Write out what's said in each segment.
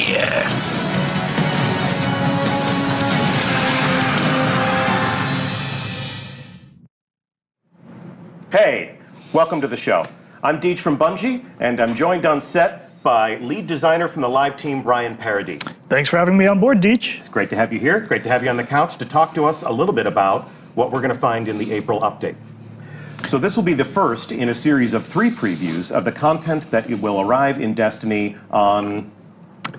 Yeah. Hey, welcome to the show. I'm Deej from Bungie, and I'm joined on set by lead designer from the live team, Brian Paradis. Thanks for having me on board, Deej. It's great to have you here. Great to have you on the couch to talk to us a little bit about what we're going to find in the April update. So this will be the first in a series of 3 previews of the content that will arrive in Destiny on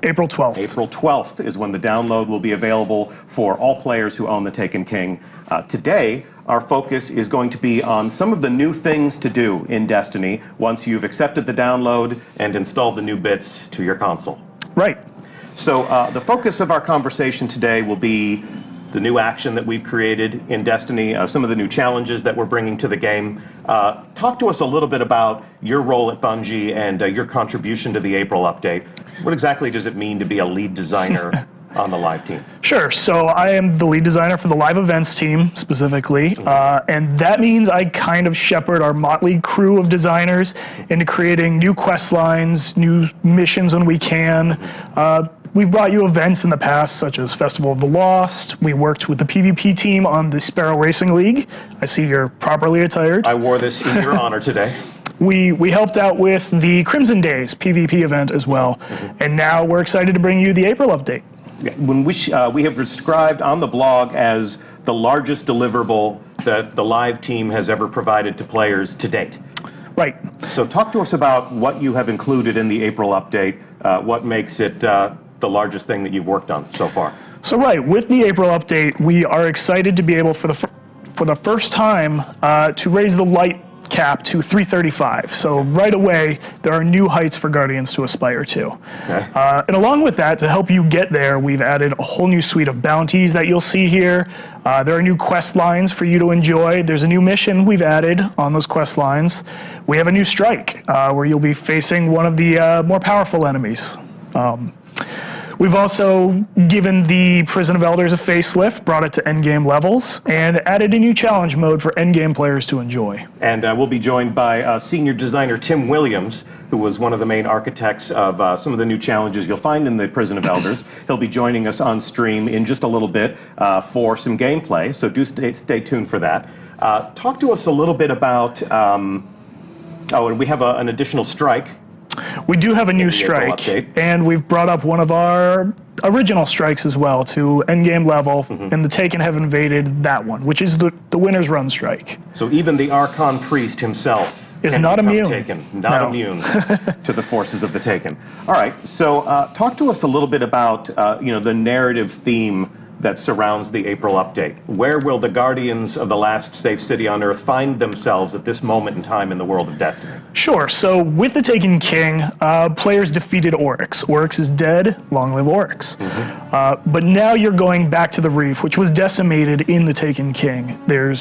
April 12th. April 12th is when the download will be available for all players who own the Taken King. Today, our focus is going to be on some of the new things to do in Destiny once you've accepted the download and installed the new bits to your console. Right. So the focus of our conversation today will be the new action that we've created in Destiny, some of the new challenges that we're bringing to the game. Talk to us a little bit about your role at Bungie and your contribution to the April update. What exactly does it mean to be a lead designer on the live team? Sure. So I am the lead designer for the live events team specifically, and that means I kind of shepherd our motley crew of designers into creating new quest lines, new missions when we can. We've brought you events in the past, such as Festival of the Lost. We worked with the PvP team on the Sparrow Racing League. I see you're properly attired. I wore this in your honor today. We helped out with the Crimson Days PvP event as well, and now we're excited to bring you the April update. When we have described on the blog as the largest deliverable that the live team has ever provided to players to date. Right. So talk to us about what you have included in the April update, what makes it the largest thing that you've worked on so far. So right, with the April update, we are excited to be able for the first time to raise the light cap to 335. So right away, there are new heights for Guardians to aspire to. Okay. And along with that, to help you get there, we've added a whole new suite of bounties that you'll see here. There are new quest lines for you to enjoy. There's a new mission we've added on those quest lines. We have a new strike where you'll be facing one of the more powerful enemies. We've also given the Prison of Elders a facelift, brought it to endgame levels, and added a new challenge mode for endgame players to enjoy. And we'll be joined by senior designer Tim Williams, who was one of the main architects of some of the new challenges you'll find in the Prison of Elders. He'll be joining us on stream in just a little bit for some gameplay, so do stay tuned for that. Talk to us a little bit about, and we have an additional strike. We do have a new strike, and we've brought up one of our original strikes as well to endgame level, and the Taken have invaded that one, which is the winner's run strike. So even the Archon Priest himself is not immune. Immune to the forces of the Taken. All right, so talk to us a little bit about the narrative theme that surrounds the April update. Where will the Guardians of the last safe city on Earth find themselves at this moment in time in the world of Destiny? Sure. So with the Taken King, players defeated Oryx. Oryx is dead. Long live Oryx. But now you're going back to the Reef, which was decimated in the Taken King. There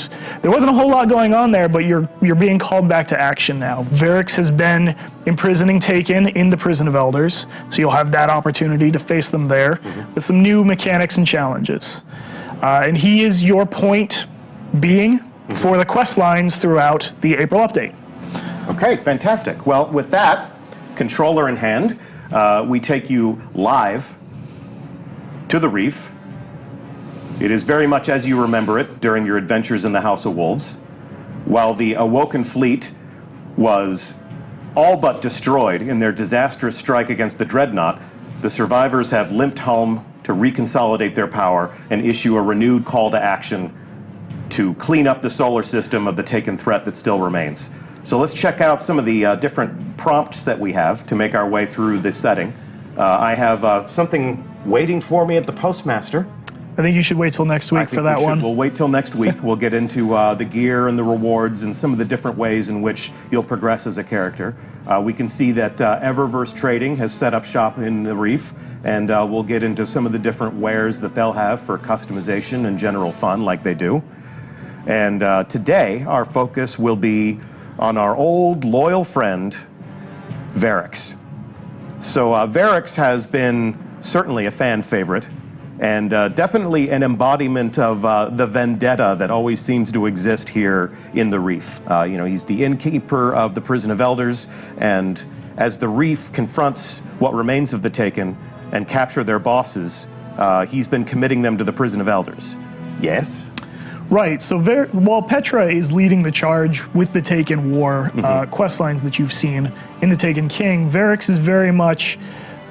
wasn't a whole lot going on there, but you're being called back to action now. Varix has been imprisoning Taken in the Prison of Elders, so you'll have that opportunity to face them there with some new mechanics and challenges. And he is your point being for the quest lines throughout the April update. Okay, fantastic. Well, with that, controller in hand, we take you live to the Reef. It is very much as you remember it during your adventures in the House of Wolves. While the Awoken fleet was all but destroyed in their disastrous strike against the Dreadnought, the survivors have limped home to reconsolidate their power and issue a renewed call to action to clean up the solar system of the Taken threat that still remains. So let's check out some of the different prompts that we have to make our way through this setting. I have something waiting for me at the Postmaster. I think you should wait till next week for that one. We'll wait till next week. We'll get into the gear and the rewards and some of the different ways in which you'll progress as a character. We can see that Eververse Trading has set up shop in the Reef, and we'll get into some of the different wares that they'll have for customization and general fun like they do. And today, our focus will be on our old loyal friend, Varix. So Varix has been certainly a fan favorite, and definitely an embodiment of the vendetta that always seems to exist here in the Reef. He's the innkeeper of the Prison of Elders, and as the Reef confronts what remains of the Taken, and capture their bosses, he's been committing them to the Prison of Elders. Yes? Right, so while Petra is leading the charge with the Taken War quest lines that you've seen in the Taken King, Varix is very much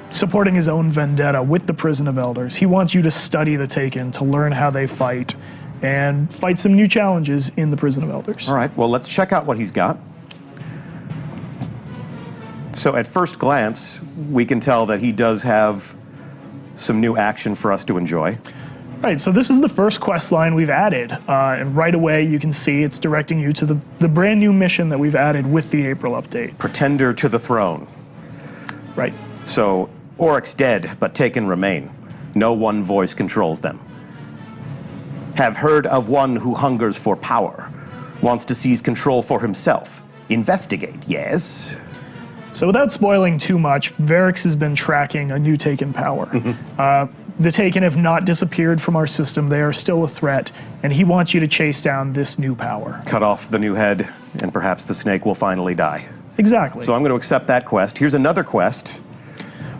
supporting his own vendetta with the Prison of Elders. He wants you to study the Taken, to learn how they fight, and fight some new challenges in the Prison of Elders. All right, well, let's check out what he's got. So at first glance, we can tell that he does have some new action for us to enjoy. Right, so this is the first quest line we've added, and right away you can see it's directing you to the brand new mission that we've added with the April update. Pretender to the throne. Right. So, Oryx dead, but Taken remain. No one voice controls them. Have heard of one who hungers for power, wants to seize control for himself. Investigate, yes? So without spoiling too much, Varix has been tracking a new Taken power. The Taken have not disappeared from our system. They are still a threat, and he wants you to chase down this new power. Cut off the new head, and perhaps the snake will finally die. Exactly. So I'm going to accept that quest. Here's another quest.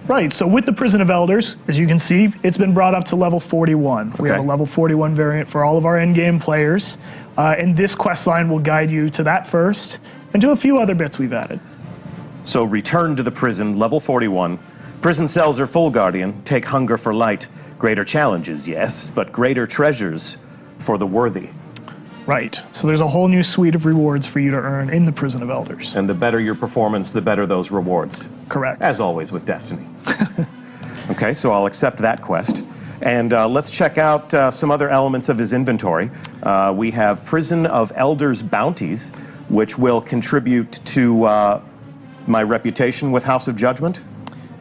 Right, so with the Prison of Elders, as you can see, it's been brought up to level 41. We have a level 41 variant for all of our endgame players, and this quest line will guide you to that first, and to a few other bits we've added. So return to the prison, level 41. Prison cells are full, Guardian. Take hunger for light. Greater challenges, yes, but greater treasures for the worthy. Right, so there's a whole new suite of rewards for you to earn in the Prison of Elders. And the better your performance, the better those rewards. Correct. As always with Destiny. Okay, so I'll accept that quest. And let's check out some other elements of his inventory. We have Prison of Elders bounties, which will contribute to my reputation with House of Judgment.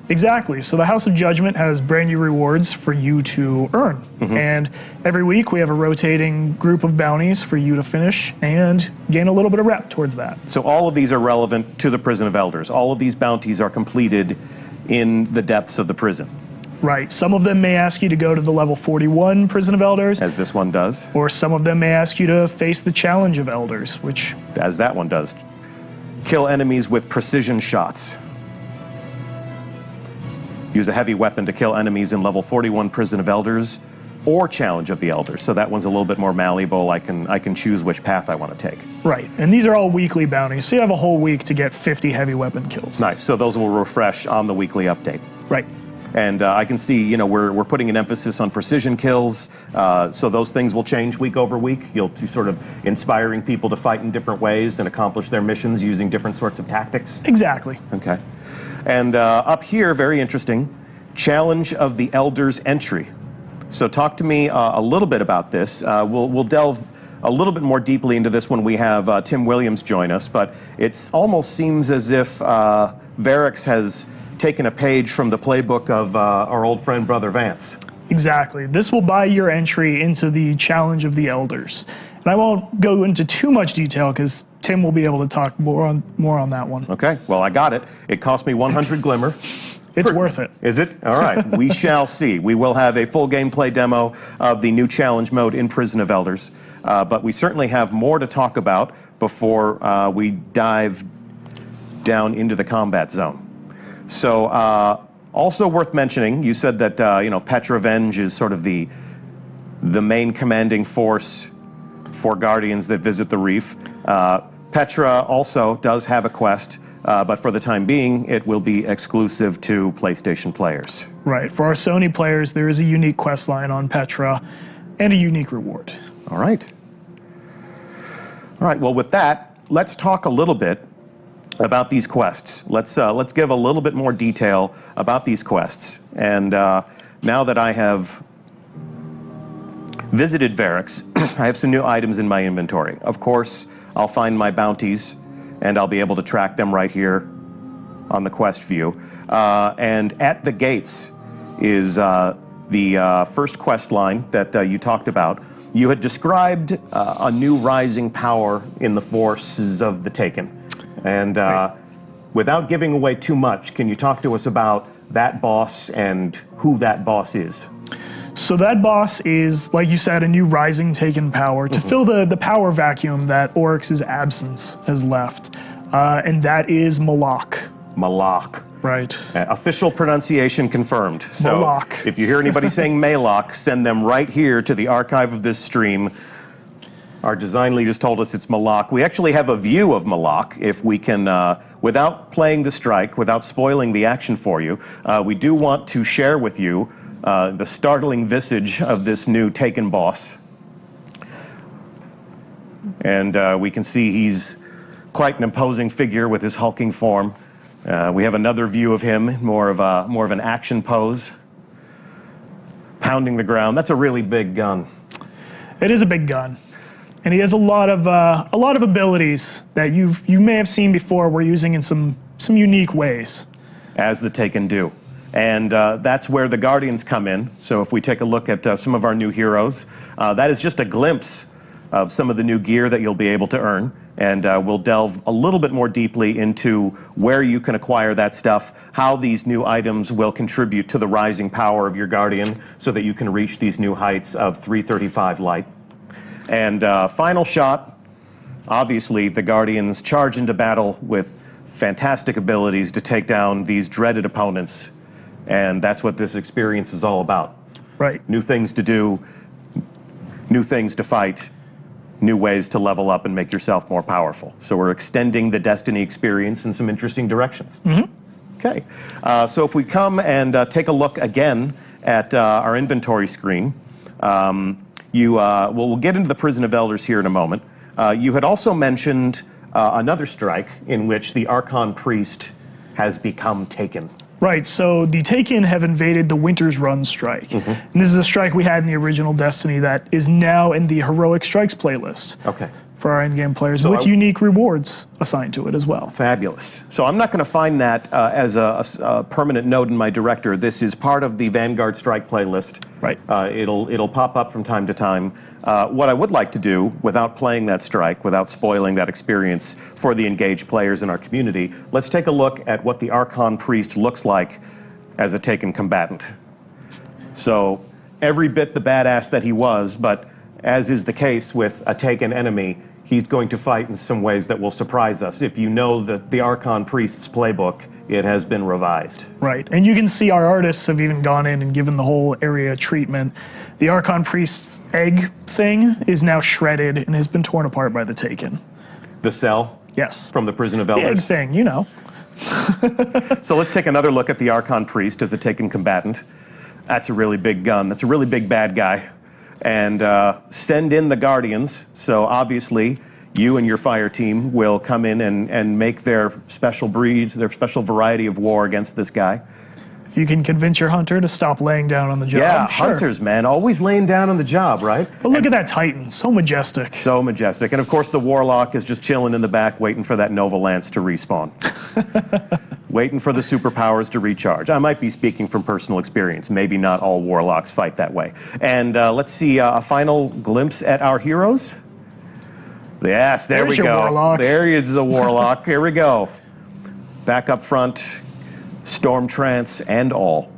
Exactly. So the House of Judgment has brand new rewards for you to earn. And every week we have a rotating group of bounties for you to finish and gain a little bit of rep towards that. So all of these are relevant to the Prison of Elders. All of these bounties are completed in the depths of the prison. Right. Some of them may ask you to go to the level 41 Prison of Elders. As this one does. Or some of them may ask you to face the Challenge of Elders, which... As that one does. Kill enemies with precision shots. Use a heavy weapon to kill enemies in level 41 Prison of Elders or Challenge of the Elders. So that one's a little bit more malleable. I can choose which path I want to take. Right, and these are all weekly bounties, so you have a whole week to get 50 heavy weapon kills. Nice, so those will refresh on the weekly update. Right. And I can see, you know, we're putting an emphasis on precision kills, so those things will change week over week. You'll see sort of inspiring people to fight in different ways and accomplish their missions using different sorts of tactics. Exactly. Okay. And up here, very interesting, Challenge of the Elders entry. So talk to me a little bit about this. We'll delve a little bit more deeply into this when we have Tim Williams join us, but it almost seems as if Varix has taken a page from the playbook of our old friend Brother Vance. Exactly. This will buy your entry into the Challenge of the Elders. And I won't go into too much detail because Tim will be able to talk more on that one. Okay, well, I got it. It cost me 100 glimmer. It's worth it. Is it? All right, we shall see. We will have a full gameplay demo of the new challenge mode in Prison of Elders, but we certainly have more to talk about before we dive down into the combat zone. So, also worth mentioning, you said that Petra Venge is sort of the main commanding force for Guardians that visit the Reef. Petra also does have a quest, but for the time being, it will be exclusive to PlayStation players. Right. For our Sony players, there is a unique quest line on Petra and a unique reward. All right. All right. Well, with that, let's talk a little bit about these quests. Let's give a little bit more detail about these quests. And now that I have visited Varix, I have some new items in my inventory. Of course, I'll find my bounties, and I'll be able to track them right here on the quest view. And at the gates is the first quest line that you talked about. You had described a new rising power in the forces of the Taken. And without giving away too much, can you talk to us about that boss and who that boss is? So that boss is, like you said, a new rising Taken power to fill the power vacuum that Oryx's absence has left. And that is Malak. Malak. Right. Official pronunciation confirmed. So Malak. if you hear anybody saying Malak, send them right here to the archive of this stream. Our design lead has told us it's Malak. We actually have a view of Malak, if we can, without playing the strike, without spoiling the action for you. We do want to share with you the startling visage of this new Taken boss. And we can see he's quite an imposing figure with his hulking form. We have another view of him, more of an action pose, pounding the ground. That's a really big gun. It is a big gun. And he has a lot of abilities that you may have seen before. We're using in some unique ways, as the Taken do, and that's where the Guardians come in. So if we take a look at some of our new heroes, that is just a glimpse of some of the new gear that you'll be able to earn, and we'll delve a little bit more deeply into where you can acquire that stuff, how these new items will contribute to the rising power of your Guardian, so that you can reach these new heights of 335 light. And final shot, obviously the Guardians charge into battle with fantastic abilities to take down these dreaded opponents, and that's what this experience is all about. Right. New things to do, new things to fight, new ways to level up and make yourself more powerful. So we're extending the Destiny experience in some interesting directions. Mm-hmm. Okay, so if we come and take a look again at our inventory screen, we'll get into the Prison of Elders here in a moment. You had also mentioned another strike in which the Archon Priest has become taken. Right, so the Taken have invaded the Winter's Run strike. Mm-hmm. And this is a strike we had in the original Destiny that is now in the Heroic Strikes playlist. Okay. For our in-game players, So with unique rewards assigned to it as well. Fabulous. So I'm not going to find that as a permanent node in my director. This is part of the Vanguard Strike playlist. Right. It'll pop up from time to time. What I would like to do, without playing that strike, without spoiling that experience for the engaged players in our community, let's take a look at what the Archon Priest looks like as a Taken combatant. So every bit the badass that he was, but as is the case with a Taken enemy, he's going to fight in some ways that will surprise us. If you know the Archon Priest's playbook, it has been revised. Right, and you can see our artists have even gone in and given the whole area treatment. The Archon Priest's egg thing is now shredded and has been torn apart by the Taken. The cell? Yes. From the Prison of The egg Elders? thing, you know. So let's take another look at the Archon Priest as a Taken combatant. That's a really big gun. That's a really big bad guy. And send in the Guardians. So obviously, you and your fire team will come in and make their special breed, their special variety of war against this guy. If you can convince your hunter to stop laying down on the job. Yeah, sure. hunters, man, always laying down on the job, right? But look at that Titan, so majestic. So majestic. And of course, the Warlock is just chilling in the back, waiting for that Nova Lance to respawn. Waiting for the superpowers to recharge. I might be speaking from personal experience. Maybe not all Warlocks fight that way. And let's see a final glimpse at our heroes. Yes, there we There's your go. Warlock. There is the Warlock. Here we go. Back up front, Storm Trance and all.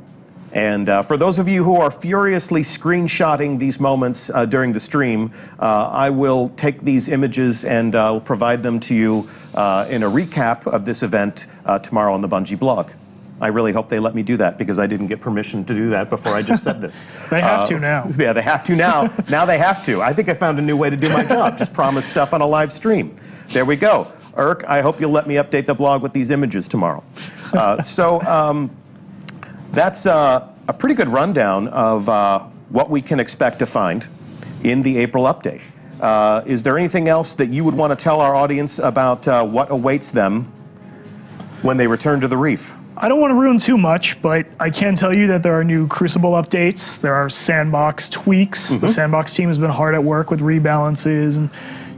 And for those of you who are furiously screenshotting these moments during the stream, I will take these images and will provide them to you in a recap of this event tomorrow on the Bungie blog. I really hope they let me do that because I didn't get permission to do that before I just said this. They have to now. Yeah, they have to now. Now they have to. I think I found a new way to do my job. Just promise stuff on a live stream. There we go. Irk, I hope you'll let me update the blog with these images tomorrow. That's a pretty good rundown of what we can expect to find in the April update. Is there anything else that you would want to tell our audience about what awaits them when they return to the Reef? I don't want to ruin too much, but I can tell you that there are new Crucible updates. There are sandbox tweaks. The sandbox team has been hard at work with rebalances and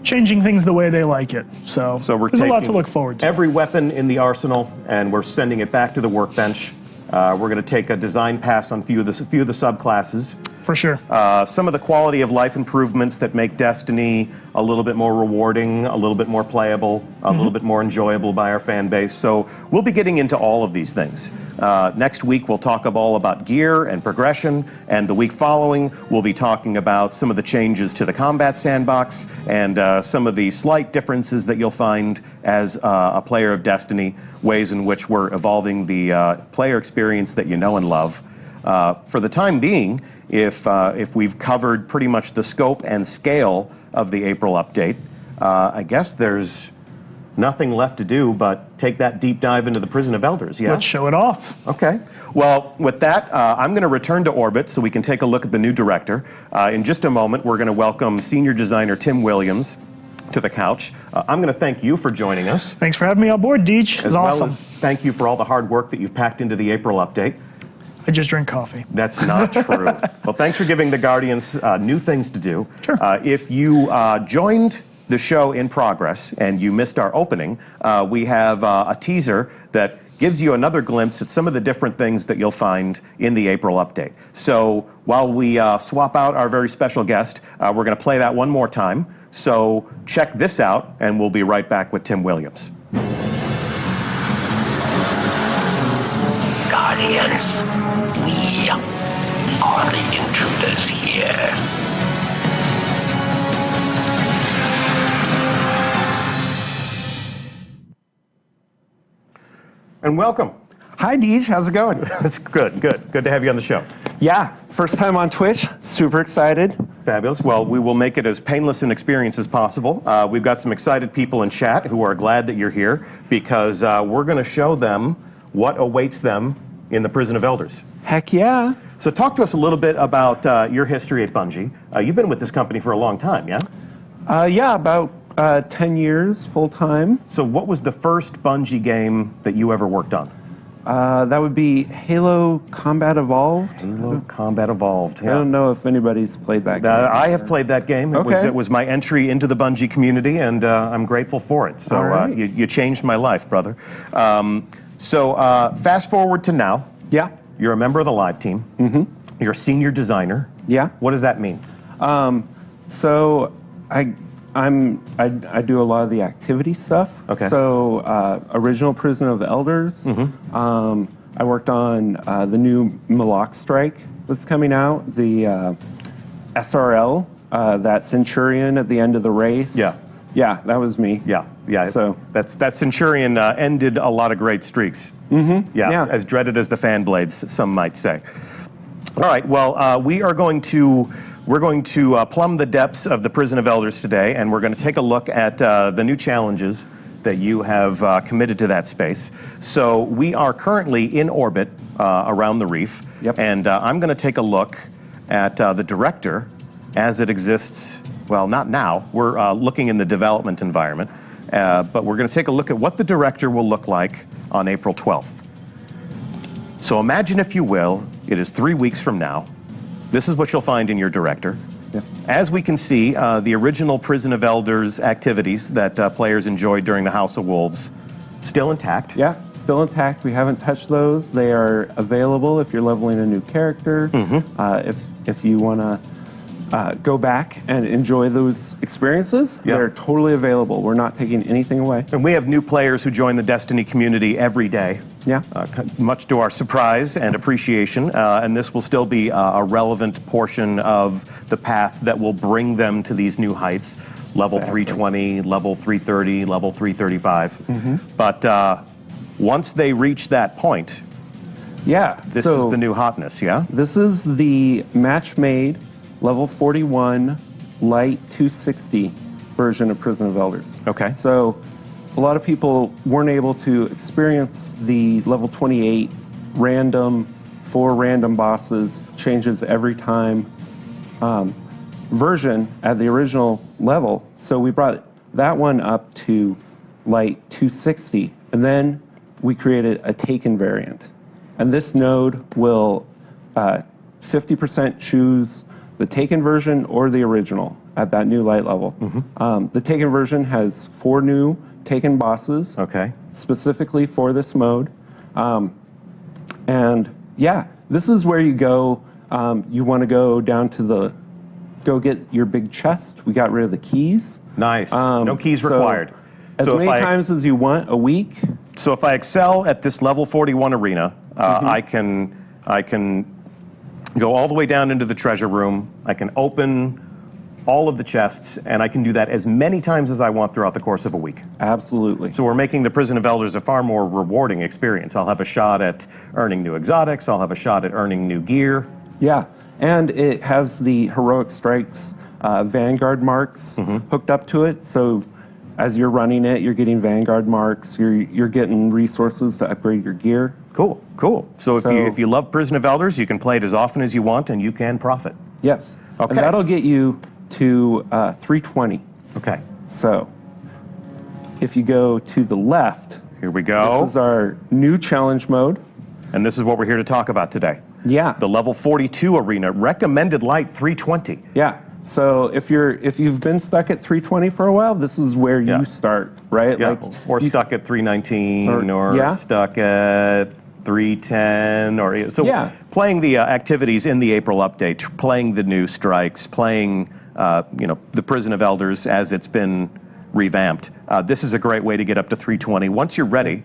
changing things the way they like it. So we're there's a lot to taking look forward to. every weapon in the arsenal, and we're sending it back to the workbench. We're going to take a design pass on a few of the subclasses. For sure. Some of the quality of life improvements that make Destiny a little bit more rewarding, a little bit more playable, a little bit more enjoyable by our fan base. So we'll be getting into all of these things. Next week, we'll talk all about gear and progression, and the week following, we'll be talking about some of the changes to the combat sandbox and some of the slight differences that you'll find as a player of Destiny, ways in which we're evolving the player experience that you know and love. For the time being, if we've covered pretty much the scope and scale of the April update, I guess there's nothing left to do but take that deep dive into the Prison of Elders, yeah? Let's show it off. Okay. Well, with that, I'm going to return to orbit so we can take a look at the new director. In just a moment, we're going to welcome senior designer Tim Williams to the couch. I'm going to thank you for joining us. Thanks for having me on board, Deej. It's as awesome. well as thank you for all the hard work that you've packed into the April update. I just drink coffee. That's not true. Well, thanks for giving the Guardians new things to do. Sure. If you joined the show in progress and you missed our opening, we have a teaser that gives you another glimpse at some of the different things that you'll find in the April update. So while we swap out our very special guest, we're going to play that one more time. So check this out, and we'll be right back with Tim Williams. Guardians, we are the intruders here. And welcome. Hi, Deej. How's it going? It's good, good. Good to have you on the show. Yeah, first time on Twitch. Super excited. Fabulous. Well, we will make it as painless an experience as possible. We've got some excited people in chat who are glad that you're here because we're going to show them what awaits them in the Prison of Elders. Heck yeah. So talk to us a little bit about your history at Bungie. You've been with this company for a long time, yeah? Yeah, about 10 years full time. So what was the first Bungie game that you ever worked on? That would be Halo Combat Evolved. Halo Combat Evolved. Yeah. I don't know if anybody's played that game. I have played that game. Okay. It was my entry into the Bungie community, and I'm grateful for it. So All right. You changed my life, brother. So fast forward to now. Yeah. You're a member of the live team. Mm-hmm. You're a senior designer. Yeah. What does that mean? So I do a lot of the activity stuff. Okay. So original Prison of Elders. Mm-hmm. I worked on the new Malak Strike that's coming out. The SRL, that Centurion at the end of the race. Yeah. Yeah, that was me. Yeah, yeah. So that Centurion ended a lot of great streaks. Mm-hmm. Yeah, as dreaded as the fan blades, some might say. All right. Well, we're going to plumb the depths of the Prison of Elders today, and we're going to take a look at the new challenges that you have committed to that space. So we are currently in orbit around the reef, Yep. and I'm going to take a look at the director as it exists. Well, not now. We're looking in the development environment, but we're going to take a look at what the director will look like on April 12th. So imagine, if you will, it is 3 weeks from now. This is what you'll find in your director. Yep. As we can see, the original Prison of Elders activities that players enjoyed during the House of Wolves, still intact. yeah, still intact. We haven't touched those. They are available if you're leveling a new character. Mm-hmm. If you want to go back and enjoy those experiences, Yeah. they're totally available. We're not taking anything away. And we have new players who join the Destiny community every day. Yeah. Much to our surprise and appreciation, and this will still be a relevant portion of the path that will bring them to these new heights, level Exactly. 320, level 330, level 335. Mm-hmm. But once they reach that point, Yeah. this so is the new hotness, yeah? this is the match-made level 41 light 260 version of Prison of Elders. Okay. So a lot of people weren't able to experience the level 28 random, 4 random bosses, changes every time version at the original level. So we brought that one up to light 260, and then we created a Taken variant. And this node will 50% choose the Taken version or the original at that new light level. Mm-hmm. The Taken version has 4 new Taken bosses Okay. specifically for this mode. And yeah, this is where you go you want to go down to go get your big chest. We got rid of the keys. Nice. No keys so required. As So many times as you want a week. So if I excel at this level 41 arena, I can go all the way down into the treasure room. I can open all of the chests, and I can do that as many times as I want throughout the course of a week. Absolutely. So we're making the Prison of Elders a far more rewarding experience. I'll have a shot at earning new exotics. I'll have a shot at earning new gear. Yeah, and it has the Heroic Strikes Vanguard marks hooked up to it. So as you're running it, you're getting Vanguard marks. You're getting resources to upgrade your gear. Cool, cool. So if you love Prison of Elders, you can play it as often as you want, and you can profit. Yes. Okay. And that'll get you to 320. Okay. So if you go to the left, Here we go. this is our new challenge mode. And this is what we're here to talk about today. Yeah. The level 42 arena, recommended light 320. Yeah. So if you've been stuck at 320 for a while, this is where you start, right? Yeah. Or stuck at 319, or stuck at 310, or so. Playing the activities in the April update, playing the new strikes, playing the Prison of Elders as it's been revamped. This is a great way to get up to 320. Once you're ready,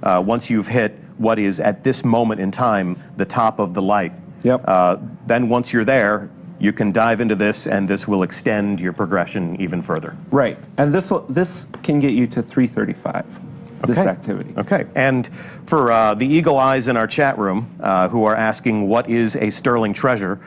once you've hit what is at this moment in time the top of the light. Yep. Then once you're there, you can dive into this, and this will extend your progression even further. Right, and this can get you to 335. This activity. Okay, and for the eagle eyes in our chat room who are asking what is a sterling treasure,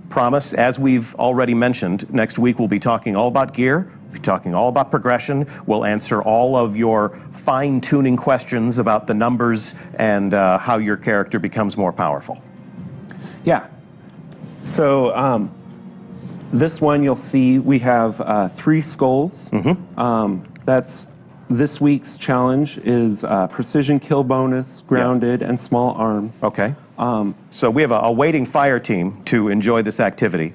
promise, as we've already mentioned, next week we'll be talking all about gear, we'll be talking all about progression, we'll answer all of your fine-tuning questions about the numbers and how your character becomes more powerful. Yeah. So this one you'll see we have 3 skulls. That's this week's challenge is precision kill bonus, grounded, and small arms. Okay. So we have a waiting fire team to enjoy this activity.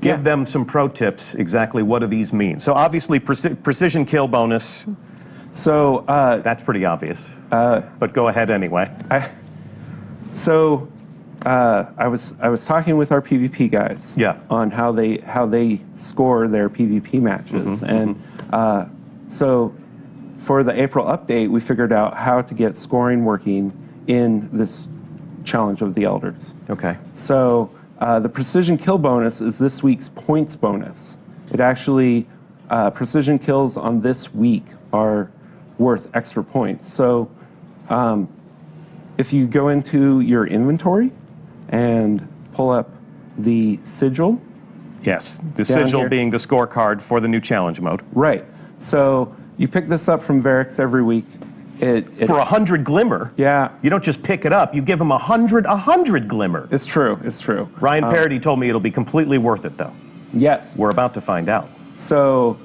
Give them some pro tips, exactly what do these mean? So obviously precision kill bonus, so that's pretty obvious, but go ahead anyway. I was talking with our PvP guys on how they score their PvP matches, and so for the April update, we figured out how to get scoring working in this challenge of the Elders. Okay. So the precision kill bonus is this week's points bonus. It actually, precision kills on this week are worth extra points. So if you go into your inventory and pull up the sigil. Yes, the sigil here being the scorecard for the new challenge mode. Right. So you pick this up from Varix every week. For 100 glimmer? Yeah. You don't just pick it up, you give them 100 glimmer. It's true, it's true. Ryan Parody told me it'll be completely worth it, though. Yes. We're about to find out. So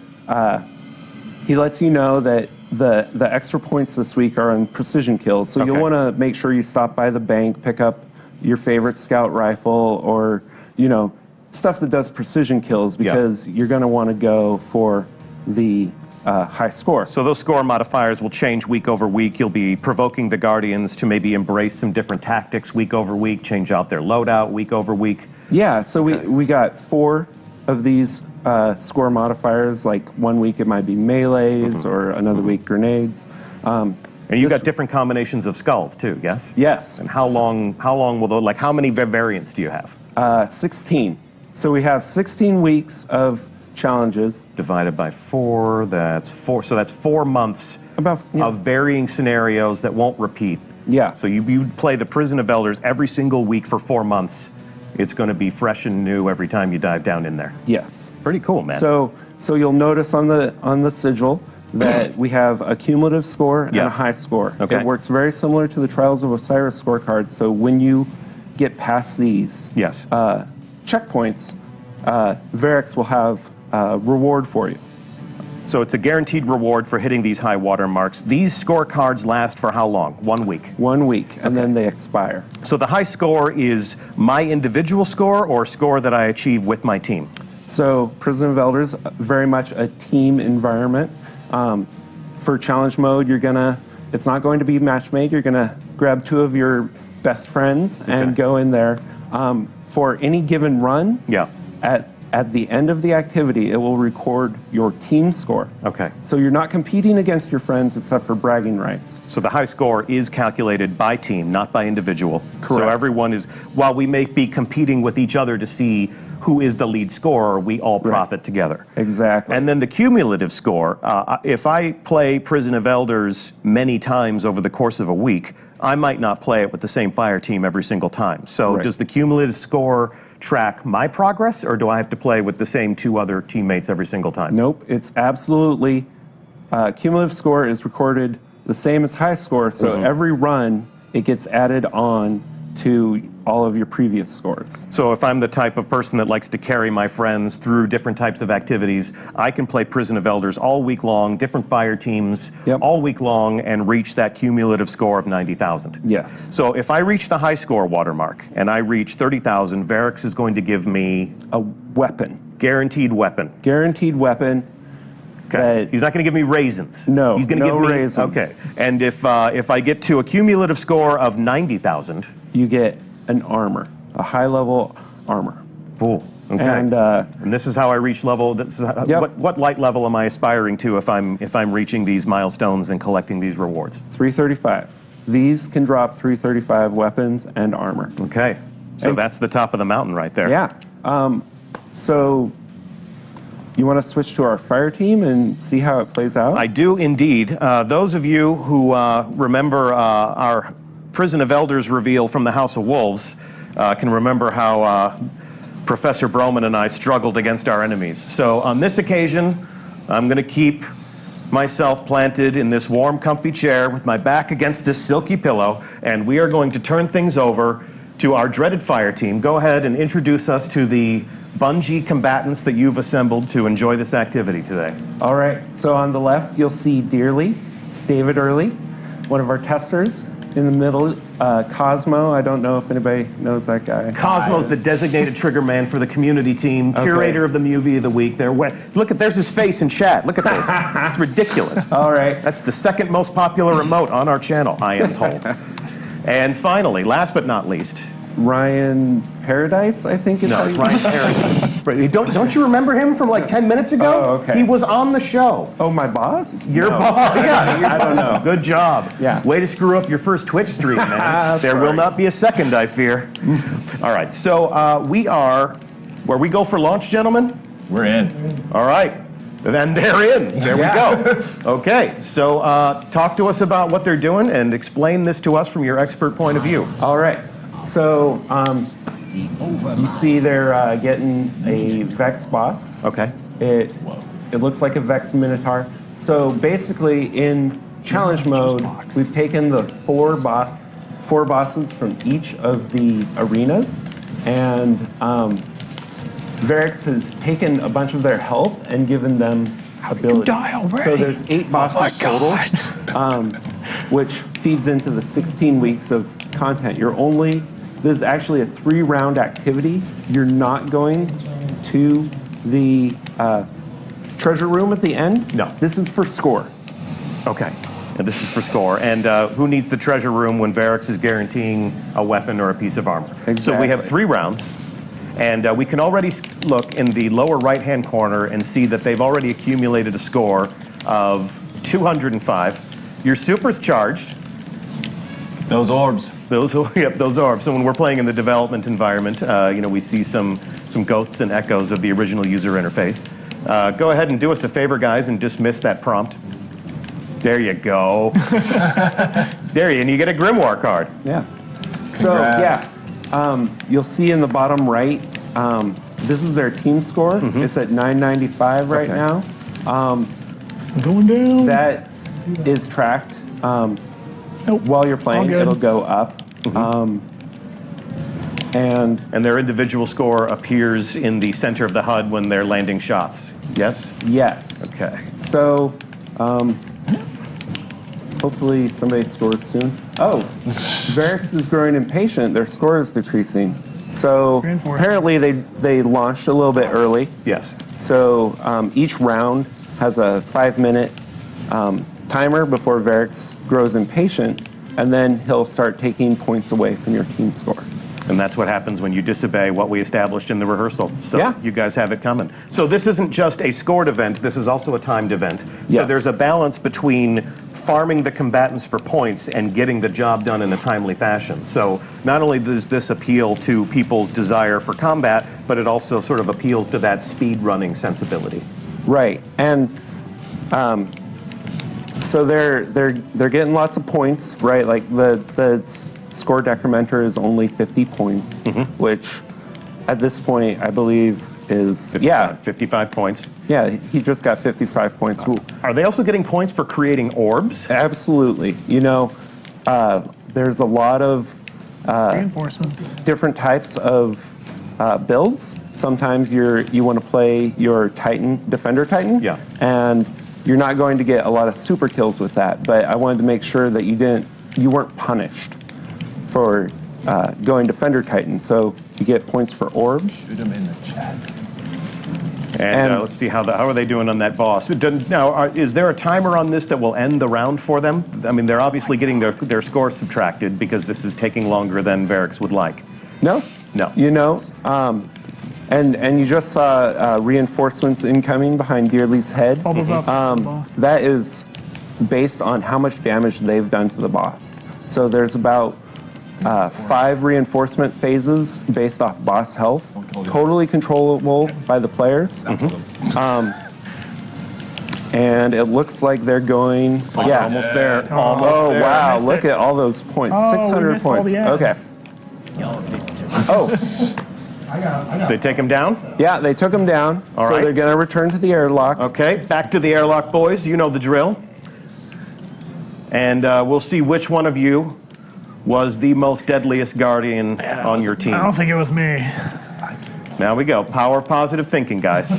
he lets you know that the extra points this week are on precision kills. So you'll want to make sure you stop by the bank, pick up your favorite scout rifle, or stuff that does precision kills, because you're going to want to go for the high score. So those score modifiers will change week over week. You'll be provoking the Guardians to maybe embrace some different tactics week over week, change out their loadout week over week. Yeah, so we got 4 of these score modifiers. Like one week it might be melees, or another week grenades. And you've got different combinations of skulls too, yes? Yes. And how long will those, how many variants do you have? 16. So we have 16 weeks of challenges. Divided by 4, that's 4. So that's 4 months of varying scenarios that won't repeat. Yeah. So you play the Prison of Elders every single week for 4 months. It's going to be fresh and new every time you dive down in there. Yes. Pretty cool, man. So you'll notice on the sigil that we have a cumulative score and a high score. Okay. It works very similar to the Trials of Osiris scorecard. So when you get past these checkpoints, Varix will have reward for you. So it's a guaranteed reward for hitting these high water marks. These scorecards last for how long? 1 week? 1 week, and then they expire. So the high score is my individual score or score that I achieve with my team? So Prison of Elders, very much a team environment. For challenge mode, it's not going to be match made. You're gonna grab 2 of your best friends and Okay. go in there. For any given run, Yeah. at the end of the activity, it will record your team score. Okay. So you're not competing against your friends except for bragging rights. So the high score is calculated by team, not by individual. So Correct. everyone is, while we may be competing with each other to see who is the lead scorer, we all profit together. Exactly. And then the cumulative score, if I play Prison of Elders many times over the course of a week, I might not play it with the same fire team every single time. So Right. does the cumulative score track my progress, or do I have to play with the same 2 other teammates every single time? Nope, it's absolutely, cumulative score is recorded the same as high score, so every run, it gets added on to all of your previous scores. So if I'm the type of person that likes to carry my friends through different types of activities, I can play Prison of Elders all week long, different fire teams, Yep. all week long, and reach that cumulative score of 90,000. Yes. So if I reach the high score watermark and I reach 30,000, Varix is going to give me A weapon. guaranteed weapon. Guaranteed weapon. Okay. That- He's not going to give me raisins. No, He's going to no give me raisins. Okay. And if I get to a cumulative score of 90,000, You get an armor, a high-level armor. cool. Okay. And And this is how I reach level. This is how, Yep. what light level am I aspiring to if I'm reaching these milestones and collecting these rewards? 335. These can drop 335 weapons and armor. Okay, so And- that's the top of the mountain right there. Yeah. So you want to switch to our fire team and see how it plays out? I do indeed. Those of you who remember our Prison of Elders reveal from the House of Wolves can remember how Professor Broman and I struggled against our enemies. So on this occasion, I'm going to keep myself planted in this warm, comfy chair with my back against this silky pillow, and we are going to turn things over to our dreaded fire team. Go ahead and introduce us to the Bungie combatants that you've assembled to enjoy this activity today. All right. So on the left, you'll see Dearly, David Early, one of our testers. In the middle, Cosmo. I don't know if anybody knows that guy. Cosmo's the designated trigger man for the community team, curator of the movie of the week. Look at, there's his face in chat. Look at this. It's ridiculous. All right. That's the second most popular remote on our channel, I am told. And finally, last but not least, Ryan Paradise, I think is no, how it's you Ryan Harris. Right, don't you remember him from like 10 minutes ago? Oh, okay. He was on the show. Oh, my boss? Your No. boss, yeah. I don't know. Good job. Yeah. Way to screw up your first Twitch stream, man. There will Sorry. not be a second, I fear. All right, so we are where we go for launch, gentlemen. We're in. All right. Then they're in. There we go. Okay, so talk to us about what they're doing and explain this to us from your expert point of view. All right. So you see they're getting a Vex boss. Okay. It looks like a Vex Minotaur. So basically, in challenge mode, we've taken the four bosses from each of the arenas, and Varix has taken a bunch of their health and given them abilities. die already? So there's 8 bosses total, which feeds into the 16 weeks of content. This is actually a 3-round activity. You're not going to the treasure room at the end. No. This is for score. Okay. And this is for score. And who needs the treasure room when Varix is guaranteeing a weapon or a piece of armor? So we have Exactly. 3 rounds. And we can already look in the lower right-hand corner and see that they've already accumulated a score of 205. Your super's charged. Those orbs. Those orbs. So when we're playing in the development environment, we see some ghosts and echoes of the original user interface. Go ahead and do us a favor, guys, and dismiss that prompt. There you go. And you get a Grimoire card. Yeah. So Congrats. you'll see in the bottom right, this is their team score. It's at 995 right Okay. now. Going down. That is tracked. Nope. While you're playing, All good. it'll go up. And And their individual score appears in the center of the HUD when they're landing shots. Yes? yes. Okay. So hopefully somebody scores soon. Oh, Varix is growing impatient. Their score is decreasing. So Reinforced. apparently they launched a little bit early. Yes. So each round has a 5-minute timer before Varix grows impatient. and then he'll start taking points away from your team score. And that's what happens when you disobey what we established in the rehearsal. So Yeah. you guys have it coming. So this isn't just a scored event, this is also a timed event. So Yes. there's a balance between farming the combatants for points and getting the job done in a timely fashion. So not only does this appeal to people's desire for combat, but it also sort of appeals to that speed running sensibility. Right, and so they're getting lots of points, right? Like the score decrementer is only 50 points, which at this point I believe is 55 points. yeah, he just got 55 points. Are they also getting points for creating orbs? Absolutely, you know, there's a lot of Reinforcements. different types of builds. Sometimes you want to play your Titan, Defender Titan, Yeah. and you're not going to get a lot of super kills with that. But I wanted to make sure that you weren't punished for going Defender Titan. So you get points for orbs. Shoot him in the chat. And let's see how are they doing on that boss. Now, is there a timer on this that will end the round for them? I mean, they're obviously getting their score subtracted because this is taking longer than Varix would like. No. No. You know, and you just saw reinforcements incoming behind Dearly's head. Bubbles up. That is based on how much damage they've done to the boss. So there's about 5 reinforcement phases based off boss health, totally controllable by the players. And it looks like they're going. Yeah. Almost there. Oh there. wow! Missed Look it. at all those points. Oh, we 600 missed all points. the ends. Okay. Oh, They take him down? yeah, they took him down. All so right. they're going to return to the airlock. Okay, back to the airlock, boys. You know the drill. And we'll see which one of you was the most deadliest guardian on your team. I don't think it was me. Now we go. Power positive thinking, guys.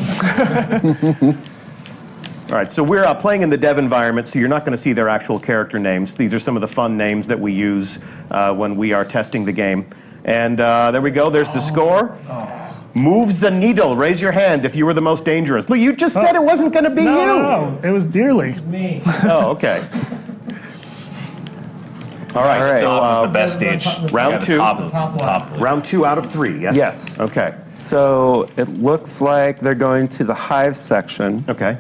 All right, so we're playing in the dev environment, so you're not going to see their actual character names. These are some of the fun names that we use when we are testing the game. And there we go. There's the score. Moves the needle. Raise your hand if you were the most dangerous. Look, you just said it wasn't going to be you. No, it was Dearly. Oh, okay. All right, All right. so This is the best stage. round Yeah, the two. Top. round 2 out of 3, yes? Yes. Okay, So it looks like they're going to the hive section. okay.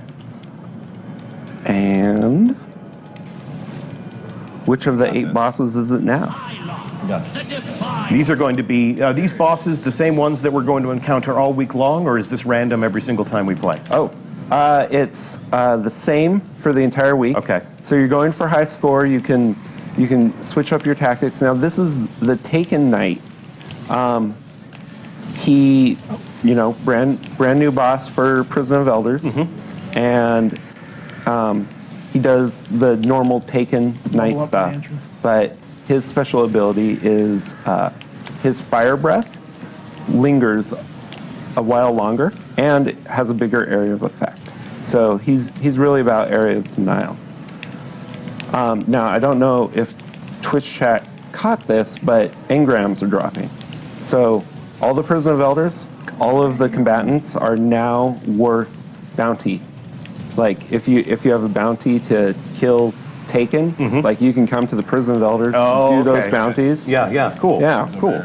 And which of the 8 bosses is it now? These are going to be, these bosses the same ones that we're going to encounter all week long, or is this random every single time we play? Oh, it's the same for the entire week. Okay. So you're going for high score. You can switch up your tactics. Now this is the Taken Knight. He, you know, brand new boss for Prison of Elders, and he does the normal Taken Knight up stuff, the entrance. but his special ability is his fire breath lingers a while longer and has a bigger area of effect. So he's really about area of denial. Now I don't know if Twitch chat caught this, but engrams are dropping. So all the Prison of Elders, all of the combatants are now worth bounty. Like if you have a bounty to kill Taken, like you can come to the Prison of Elders, do those bounties. Yeah, cool. Yeah, cool.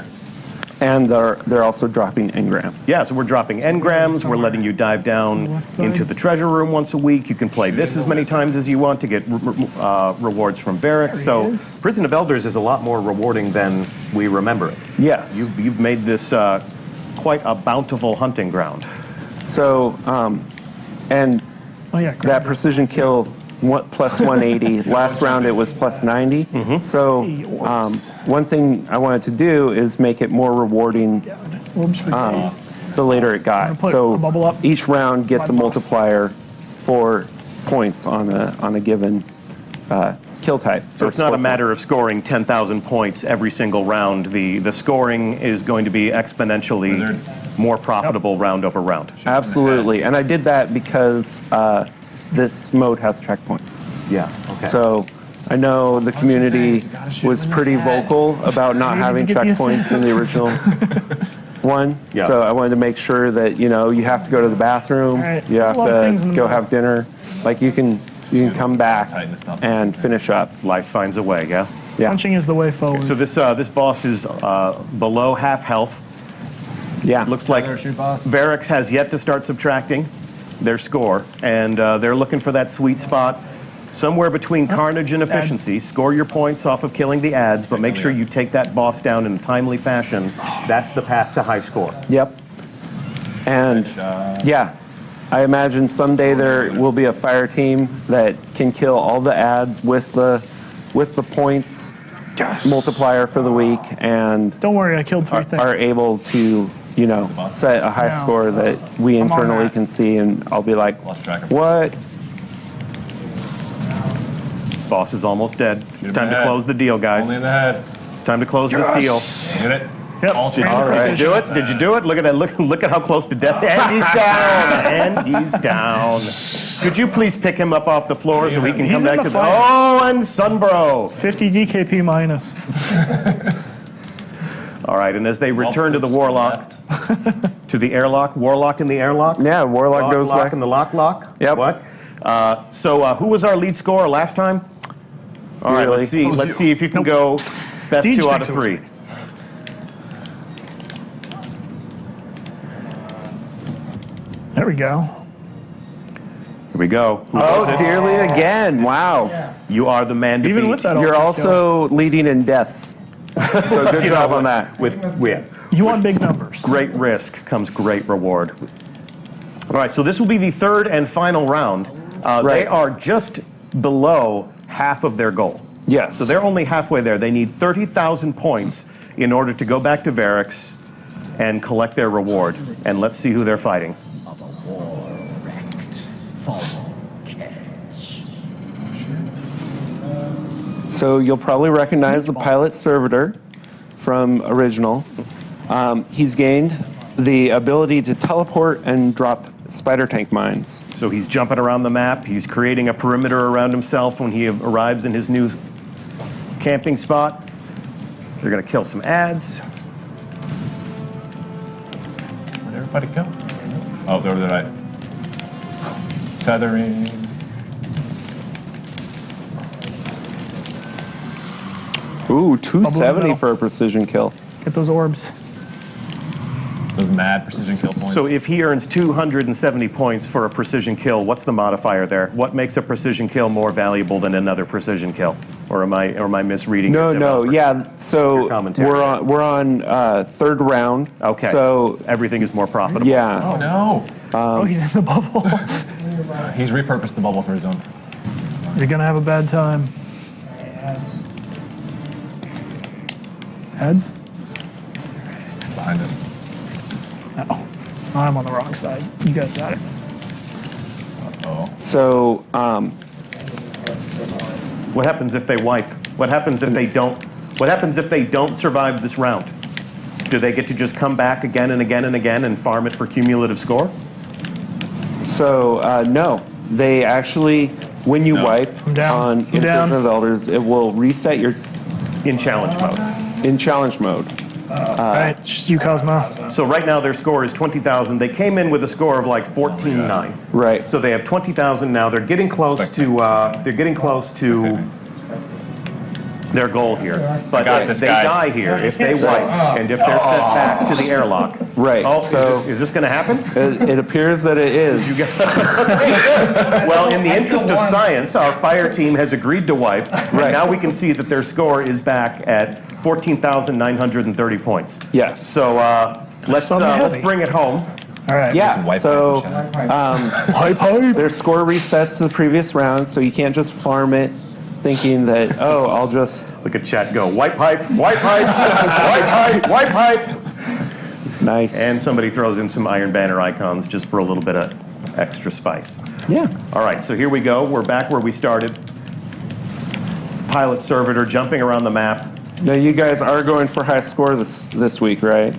And they're also dropping engrams. Yeah, so we're dropping engrams, we're letting you dive down into the treasure room once a week. You can play this as many times as you want to get rewards from Varix. So Prison of Elders is a lot more rewarding than we remember it. Yes. You've made this quite a bountiful hunting ground. So, and Oh yeah, that precision kill plus 180. Last round it was plus 90. So one thing I wanted to do is make it more rewarding Orbs for days. the later it got. put So a bubble up. each round gets a My boss. multiplier for points on a given kill type. So it's not a matter of scoring 10,000 points every single round. The scoring is going to be exponentially more profitable round over round. Absolutely, and I did that because this mode has checkpoints. Yeah, okay. So I know the community was pretty vocal about not having to get the checkpoints in the original one. Yeah. So I wanted to make sure that, you know, you have to go to the bathroom, Right. you have A lot of things in to the go middle. have dinner. Like you can come back and finish up. Life finds a way, yeah? Yeah. Punching is the way forward. So this boss is below half health. Yeah. Looks like Another shoot boss. Varix has yet to start subtracting their score, and they're looking for that sweet spot somewhere between carnage and efficiency. Score your points off of killing the ads, but make sure you take that boss down in a timely fashion. That's the path to high score. Yep. And yeah, I imagine someday there will be a fire team that can kill all the ads with the points multiplier for the week, and Don't worry, I killed 3 things. are able to, you know, set a high Yeah. score that we I'm on internally that. can see, and I'll be like, Lost track of what? Boss is almost dead. It's him time in to the head. close the deal, guys. Only in the head. It's time to close this deal. Hit it. Yep. All Did change. you Did you do it? Did you do it? Look at that. Look at how close to death. And he's down. And he's down. Could you please pick him up off the floor so we can He's come in back the to the... fight. Oh, and Sunbro. 50 DKP minus. All right, and as they return to the Warlock, to the airlock, Warlock in the airlock? Yeah, Warlock goes Lock back. in the lock? Yep. What? So who was our lead scorer last time? All right, Really? let's see. Let's see if you can go best Deej 2 out of thinks it was 3. me. There we go. Here we go. Who Oh, was it? dearly again. Wow. You are the man to Even beat. with that, You're I'll also leading in deaths. So good job on that. With You want big numbers. great risk comes great reward. All right, so this will be the 3rd and final round. They Right. are just below half of their goal. Yes. So they're only halfway there. They need 30,000 points in order to go back to Varix and collect their reward. And let's see who they're fighting. So you'll probably recognize the pilot servitor from original. He's gained the ability to teleport and drop spider tank mines. So he's jumping around the map. He's creating a perimeter around himself when he arrives in his new camping spot. They're going to kill some ads. Where'd everybody go? Oh, they're over the right. Tethering. Ooh, 270 middle. for a precision kill. Get those orbs. Those mad precision kill points. So if he earns 270 points for a precision kill, what's the modifier there? What makes a precision kill more valuable than another precision kill? Or am I misreading? No, your no, developer? yeah. So Your commentary. we're on 3rd round. Okay. So everything is more profitable. yeah. oh no! Oh, he's in the bubble. He's repurposed the bubble for his own. You're gonna have a bad time. Heads? Behind us. No. I'm on the wrong side. You guys got it. Oh. So What happens if they wipe? What happens if they don't? What happens if they don't survive this round? Do they get to just come back again and again and again and farm it for cumulative score? no, they actually, when you No. wipe I'm down. on I'm down. Inquisition of Elders, it will reset your In challenge mode. in challenge mode. All right, just you, Cosmo. So right now their score is 20,000. They came in with a score of like 14.9. Right. So they have 20,000 now. They're getting close to their goal here. But got if this, they guys. die here, if they wipe, and if they're sent back to the airlock. Right, Oh, so- is this going to happen? It appears that it is. Well, in the interest of science, our fire team has agreed to wipe. Right. Now we can see that their score is back at 14,930 points. Yes. So let's heavy. bring it home. All right. Yeah. Wipe So Pipe, pipe. their score resets to the previous round, so you can't just farm it thinking that, oh, I'll just Look at chat go. White pipe, white pipe, white pipe, white pipe. nice. And somebody throws in some Iron Banner icons just for a little bit of extra spice. yeah. All right, so here we go. We're back where we started. Pilot servitor jumping around the map. Now you guys are going for high score this week, right?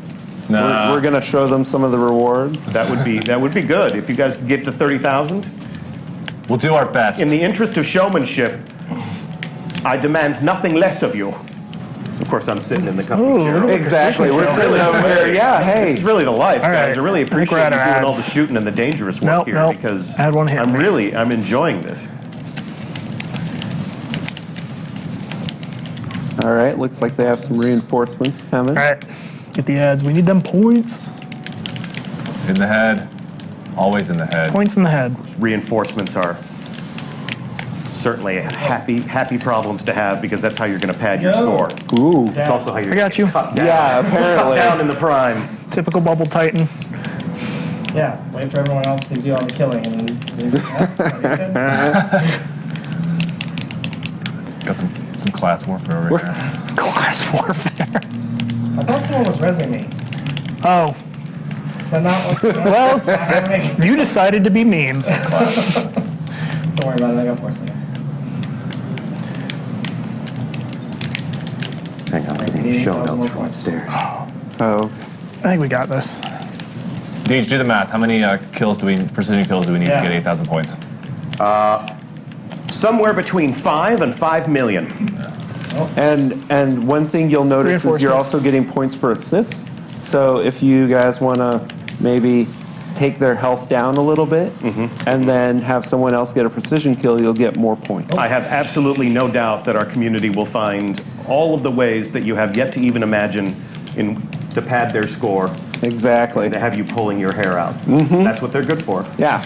Nah. We're gonna show them some of the rewards. That would be good if you guys could get to 30,000. We'll do our best. In the interest of showmanship, I demand nothing less of you. Of course, I'm sitting in the company Ooh, chair. look at Exactly. We're sitting over there. Yeah. This Hey. is really the life, All guys. right. I really I think we're appreciate you out of doing all the ads. shooting and the dangerous work Nope, here nope. because Add one hit me. I'm enjoying this. All right, looks like they have some reinforcements coming. All right, get the ads. We need them points. In the head. Always in the head. Points in the head. Reinforcements are certainly happy problems to have because that's how you're going to pad your score. Ooh. It's also how you're I got you. cut down. Yeah, Cut apparently. down in the prime. Typical Bubble Titan. Yeah, wait for everyone else to do all the killing and then Got some class warfare over here. Class warfare. I thought someone was resing me. Oh, Is that not what's Well, not happening? you decided to be mean. Don't worry about it, I got 4 seconds. Hang on, I need show notes from upstairs. Oh, I think we got this. Deej, do the math. How many precision kills do we need to get 8,000 points? Somewhere between 5 and 5 million. and one thing you'll notice is you're Reinforcements. also getting points for assists. So if you guys want to maybe take their health down a little bit and then have someone else get a precision kill, you'll get more points. I have absolutely no doubt that our community will find all of the ways that you have yet to even imagine to pad their score, Exactly. to have you pulling your hair out. That's what they're good for. Yeah.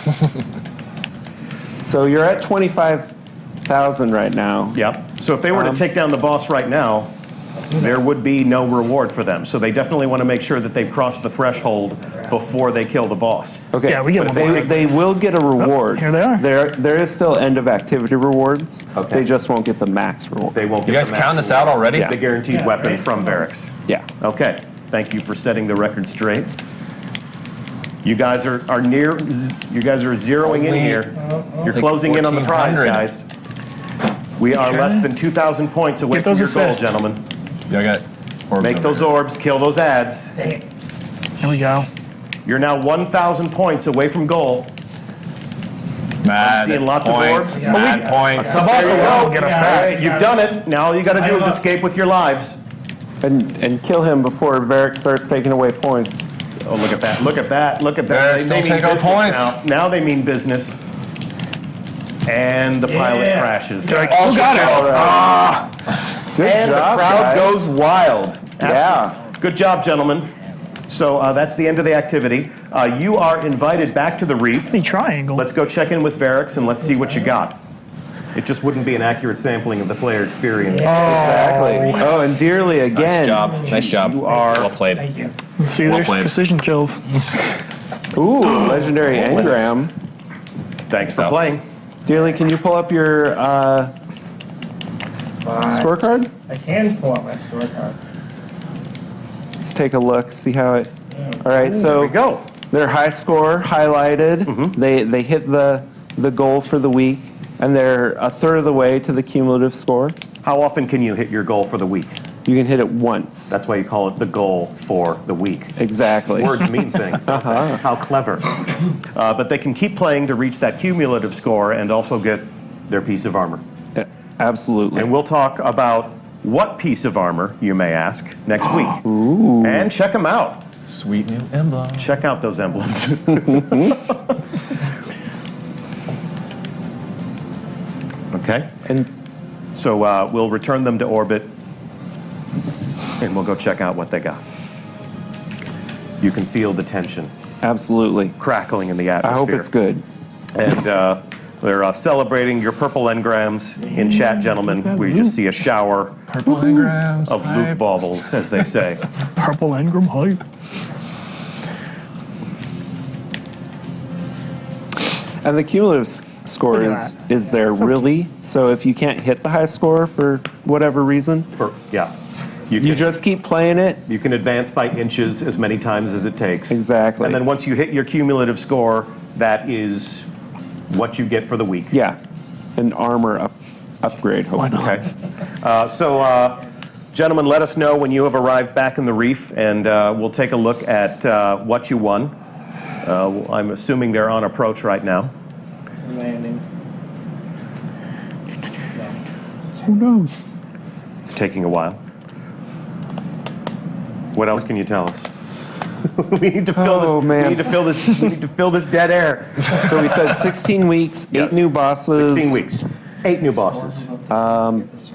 So you're at 25,000 right now. Yep. So if they were to take down the boss right now, there would be no reward for them. So they definitely want to make sure that they've crossed the threshold before they kill the boss. Okay. Yeah, we get But one they- more. They will get a reward. here they are. There is still end of activity rewards. Okay. They just won't get the max reward. They won't You get guys the max count this reward. out already? The guaranteed Yeah, weapon right. from Varix. Yeah. Okay. Thank you for setting the record straight. You guys are zeroing in Only- here. You're Like closing in on the prize, 1,400. guys. We are less than 2,000 points away Get from those your goal, assists. gentlemen. Yeah, I got orbs Make over those here. orbs, kill those ads. Dang it. Here we go. You're now 1,000 points away from goal. Mad seeing lots of points. orbs. Mad points. The boss alone will get us All that. right, you've done it. Now all you got to do is escape with your lives. And kill him before Varric starts taking away points. Oh, look at that! Look at that! Look at that! Varric, don't take our business points. now. Now they mean business. And the pilot Yeah. crashes. They're like, oh, got it. Good And job, the crowd guys. goes wild. Yeah. Good job, gentlemen. So that's the end of the activity. You are invited back to the reef. The triangle. Let's go check in with Varix and let's see what you got. It just wouldn't be an accurate sampling of the player experience. Exactly. Oh, and Dearly again. Nice job. You are- well played. See, Well there's played. precision kills. Ooh, legendary engram. Thanks for So- playing. Dearly, can you pull up your scorecard? I can pull out my scorecard. Let's take a look, see how it. All right, There so we go. their high score highlighted. They hit the goal for the week, and they're a third of the way to the cumulative score. How often can you hit your goal for the week? You can hit it once. That's why you call it the goal for the week. Exactly. Words mean things. Don't they? How clever. But they can keep playing to reach that cumulative score and also get their piece of armor. Yeah, absolutely. And we'll talk about what piece of armor, you may ask, next week. Ooh. And check them out. Sweet new emblem. Check out those emblems. Okay. And So we'll return them to orbit, and we'll go check out what they got. You can feel the tension absolutely. crackling in the I atmosphere. hope it's good. And they're celebrating your purple engrams in chat, gentlemen. We just see a shower Purple engrams. of loot baubles, as they say. Purple engram hype. And the cumulative score Look at is there really. So if you can't hit the high score for whatever reason, Yeah. You you can, just keep playing it. you can advance by inches as many times as it takes. Exactly. And then once you hit your cumulative score, that is what you get for the week. Yeah, an armor upgrade. Hopefully. Okay. Gentlemen, let us know when you have arrived back in the reef, and we'll take a look at what you won. I'm assuming they're on approach right now. Landing. Who knows? It's taking a while. What else can you tell us? We need to fill Oh, this. man. We need to fill this. We need to fill this dead air. So we said 16 weeks, Yes. 8 new bosses. 16 weeks. 8 new bosses.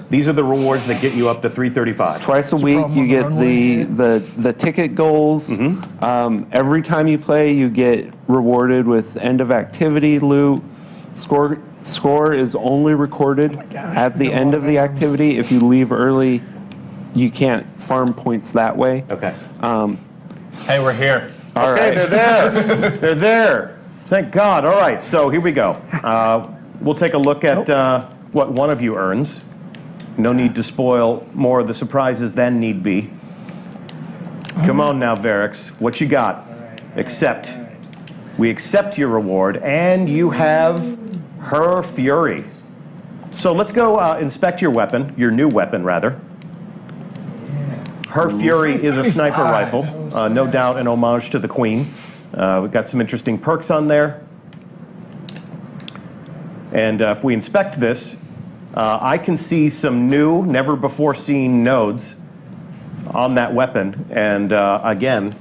These are the rewards that get you up to 335. Twice a week, you get the ticket goals. Every time you play, you get rewarded with end of activity loot. Score is only recorded at the end of the activity. If you leave early, you can't farm points that way. Okay. Hey, we're here. All Okay, right. they're there. They're there. Thank God. All right, so here we go. We'll take a look at what one of you earns. No need to spoil more of the surprises than need be. Come on now, Varix. What you got? Accept. We accept your reward, and you have Her Fury. So let's go inspect your weapon, your new weapon, rather. Her Fury is a sniper rifle, no doubt an homage to the Queen. We've got some interesting perks on there. And if we inspect this, I can see some new, never-before-seen nodes on that weapon. And again,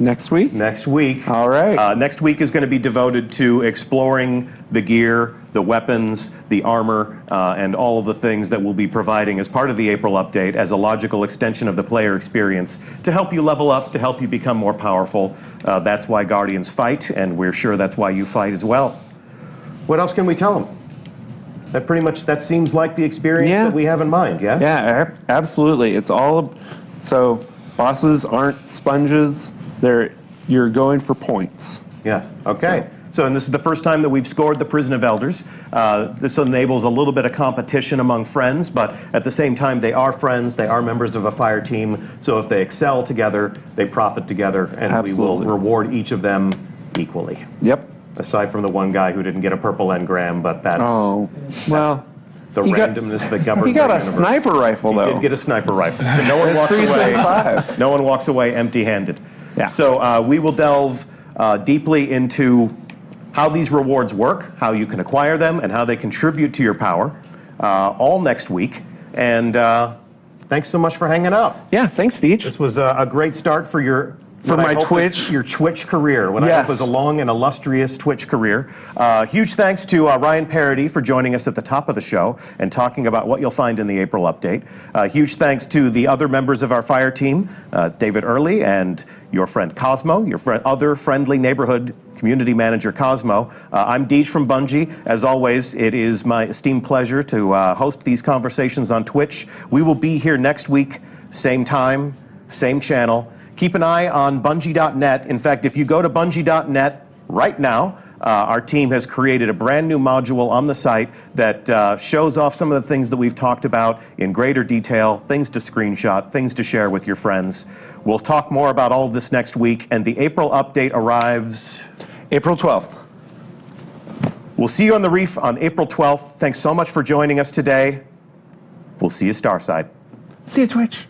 Next week? next week. All right. Next week is going to be devoted to exploring the gear, the weapons, the armor, and all of the things that we'll be providing as part of the April update as a logical extension of the player experience to help you level up, to help you become more powerful. That's why Guardians fight, and we're sure that's why you fight as well. What else can we tell them? That seems like the experience that we have in mind, yes? Yeah, absolutely. It's all so bosses aren't sponges. You're going for points. Yes. Okay. So, and this is the first time that we've scored the Prison of Elders. This enables a little bit of competition among friends, but at the same time, they are friends. They are members of a fire team. So if they excel together, they profit together, and we will reward each of them equally. Yep. Aside from the one guy who didn't get a purple engram, but that's the randomness that governs. He got our a universe. sniper rifle, though. He did get a sniper rifle. So no one It's walks away. 335. No one walks away empty-handed. Yeah. So we will delve deeply into how these rewards work, how you can acquire them, and how they contribute to your power, all next week. And thanks so much for hanging out. Yeah, thanks, Deej. This was a great start for your my Twitch. your Twitch career. What I hope is a long and illustrious Twitch career. Huge thanks to Ryan Parody for joining us at the top of the show and talking about what you'll find in the April update. Huge thanks to the other members of our fire team, David Early and your friend Cosmo, your other friendly neighborhood community manager Cosmo. I'm Deej from Bungie. As always, it is my esteemed pleasure to host these conversations on Twitch. We will be here next week, same time, same channel. Keep an eye on Bungie.net. In fact, if you go to Bungie.net right now, our team has created a brand new module on the site that shows off some of the things that we've talked about in greater detail, things to screenshot, things to share with your friends. We'll talk more about all of this next week, and the April update arrives April 12th. We'll see you on the Reef on April 12th. Thanks so much for joining us today. We'll see you Starside. See you, Twitch.